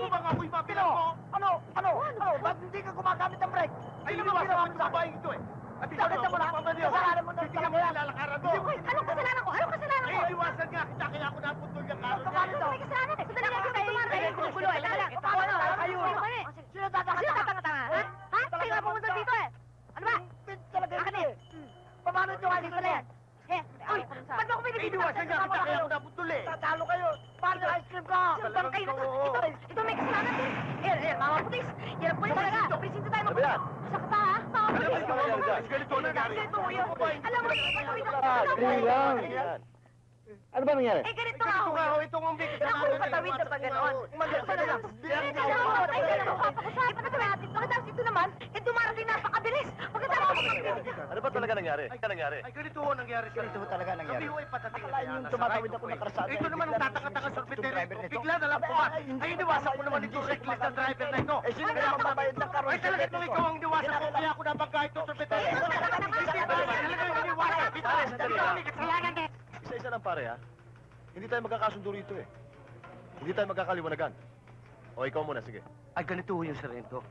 bang ako'y mabilang mo? Ano? Ba't hindi ka gumagamit ng brake? Ay, lumawasan mo sa babaeng ito eh. At Bakit mo na? Kasalanan mo na Titigyan mo talaga yan. lalakaran mo. Anong kasalanan ko? Anong kasalanan ko? Ay, iwasan nga kita, kaya ako naputol yung karo niya. Bakit May kasalanan eh. Sandali lang kayo tumaray. Gulo eh. Tala. Sino tatanga? Sino tatanga-tanga? Ha? Kayo nga pumunta dito eh. Ano ba? Talaga Akin yun Paano nyo nga dito na yan? Uy, ba't mo ako Ay, pinipili? iwasan nga kita, kaya ako naputol eh. Tatalo kayo. Paano yung ice cream ka? Bang kayo na ito may kasalanan din. Mga putis. Yan po yung talaga. Presinto tayo Sabi yan. Sa kata ha? Mga Alam mo, putis. ganito nangyari. Ganito mo yun. Alam mo, Dali lang. Ano ba nangyari? eh ganito Ganito nga nga ako. ho, itong ang bigit Naku, patawid na ba gano'n? Pagkatapos ito naman, dumarating napakabilis. Ano ba talaga nangyari? Ay, ganito ho nangyari sa Ganito ho talaga nangyari. Kami ho ay patating Akalain na yung nasa tumatawid right ako of way. nakarasada. Ito naman ang Bigla tataka-taka sa itong driver nito. Bigla na lang po ay iniwasan ko naman itong reckless na driver na ito. Eh, sino kaya magbabayad ng karo? Ay, talaga itong ikaw ang iniwasan ko, kaya ako nabangga itong sorbetero. Talagang iniwasan kita. May kasalanan eh. Isa-isa lang pare ha. Hindi tayo magkakasundo rito eh. Hindi tayo magkakaliwanagan. O ikaw muna, sige. Ay, ganito ho yung Sarento.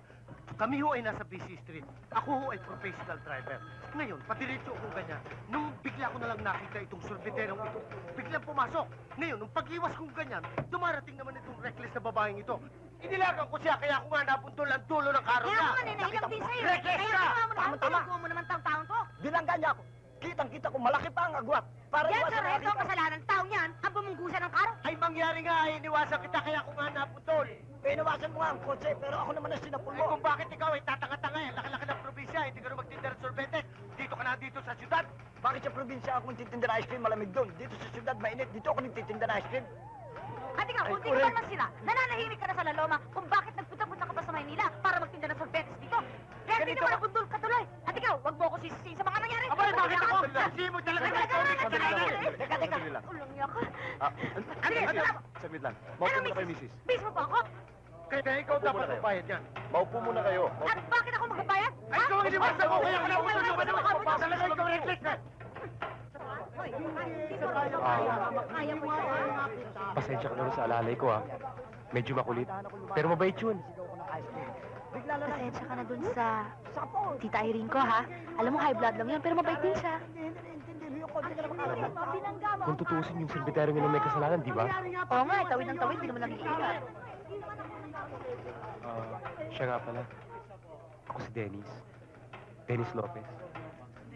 Kami ho ay nasa busy street. Ako ho ay professional driver. Ngayon, patiritso ko ganyan. Nung bigla ko na lang nakita itong sorbeterong ito, biglang pumasok. Ngayon, nung pag-iwas kong ganyan, dumarating naman itong reckless na babaeng ito. Inilagan ko siya, kaya ako nga napuntol ang dulo ng karo Kaya niya. ako nga nailang din sa'yo. Reckless Kaya ka! ginawa mo naman, Tama-tama. tinungkuhan mo naman taong ko. Binangga niya ako. Kitang-kita ko, malaki pa ang agwat. Para Yan, iwasan sir, na ito ang nakita. kasalanan. Taong yan, ang bumunggusan ng karo. Ay, mangyari nga, ay iniwasan kita, kaya ako nga napuntol. Pinawasan mo nga ang kotse, pero ako naman ang sinapul Ay, mo. kung bakit ikaw ay tatanga-tanga eh, laki-laki ng probinsya, hindi ka rin magtinda ng sorbete. Dito ka na dito sa syudad. Bakit sa probinsya ako nagtitinda ng ice cream, malamig doon? Dito sa syudad, mainit. Dito ako nagtitinda ng ice cream. At ikaw, kung di ka naman sila, nananahimik ka na sa laloma kung bakit nagpunta-punta ka pa sa Maynila para magtinda ng sorbetes dito. Kaya hindi Ganito mo ba? nabundol ka tuloy. At ikaw, wag mo ako sisisihin sa mga nangyari. Abay, bakit ako? Teka, Hindi mo talaga teka, ikaw may teka, kasalanan. teka, teka. Sandali lang. Ulang niya ka. Saglit lang. Maupo muna kayo, misis. Bis mo pa ako? Kaya ikaw Upo dapat muna kayo. magbayad yan. Maupo muna kayo. At bakit ako magbabayad? Ay, ikaw ang iniwasan ko, kaya ako napuntol yung ano. Talaga ikaw reckless na. Hoy, kaya mo yan. Pasensya ka na rin sa alalay ko ha. Medyo makulit. Pero mabait yun. Bigla na lang. Pasensya ka na dun sa Tita Irene ko, ha? Alam mo, high blood lang yan, pero mabait din siya. Hindi yung konti ka na makakalaman. Kung tutuusin yung silbitero nyo na may kasalanan, di ba? Oo nga, tawid ng tawid, hindi naman nakikita. Siya nga pala. Ako si Dennis. Dennis Lopez.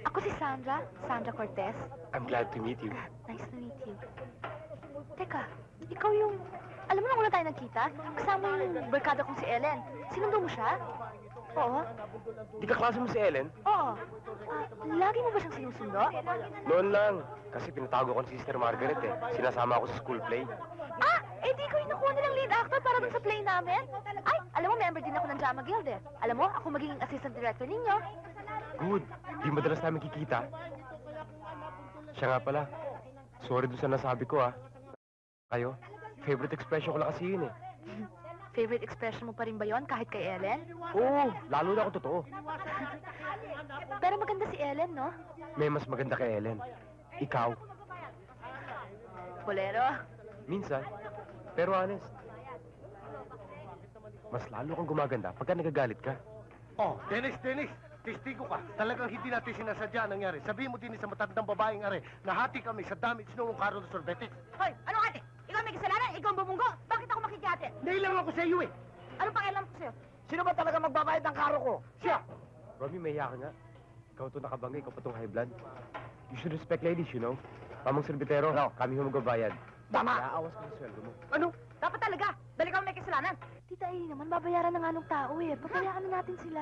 Ako si Sandra, Sandra Cortez. I'm glad to meet you. Nice to meet you. Teka, ikaw yung... Alam mo nung una tayo nagkita, kasama yung barkada kong si Ellen. Sinundo mo siya? Oo. Di ka klase mo si Ellen? Oo. Lagi mo ba siyang sinusundo? Noon lang. Kasi pinatago ko ni Sister Margaret eh. Sinasama ako sa school play. Eh di ko yung nakuha nilang lead actor para dun sa play namin. Ay, alam mo, member din ako ng Drama Guild eh. Alam mo, ako magiging assistant director ninyo. Good. Di madalas namin kikita. Siya nga pala. Sorry doon sa nasabi ko ah. Kayo, favorite expression ko lang kasi yun eh. Favorite expression mo pa rin ba yon kahit kay Ellen? Oo, lalo na ako totoo. Pero maganda si Ellen, no? May mas maganda kay Ellen. Ikaw. Bolero. Minsan. Pero honest. Mas lalo kang gumaganda pagka nagagalit ka. Oh, Dennis, testigo ka. Talagang hindi natin sinasadya ang nangyari. Sabihin mo din sa matandang babaeng are, nahati kami sa damage noong karo ng sorbete. Hoy, ano ate? Ikaw may kasalanan? Ikaw ang bumunggo? Bakit ako makikihati? Nailang ako sa iyo eh. Anong pakialam ko sa'yo? Sino ba talaga magbabayad ng karo ko? Siya. Romy, may ka nga. Ikaw to nakabangga, ikaw pa tong high blood. You should respect ladies, you know? Mamang Silvitero, kami ho magbabayad. Tama. Naawas ka sa sweldo mo. Ano? Dapat talaga. Dali ka may kasalanan. Tita naman, babayaran na nga ng tao eh. Papayaan na natin sila.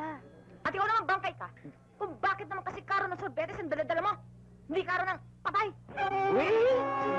At ikaw naman bangkay ka. Kung bakit naman kasi karo ng sorbetes ang dala-dala mo? Hindi karo ng patay. Wait!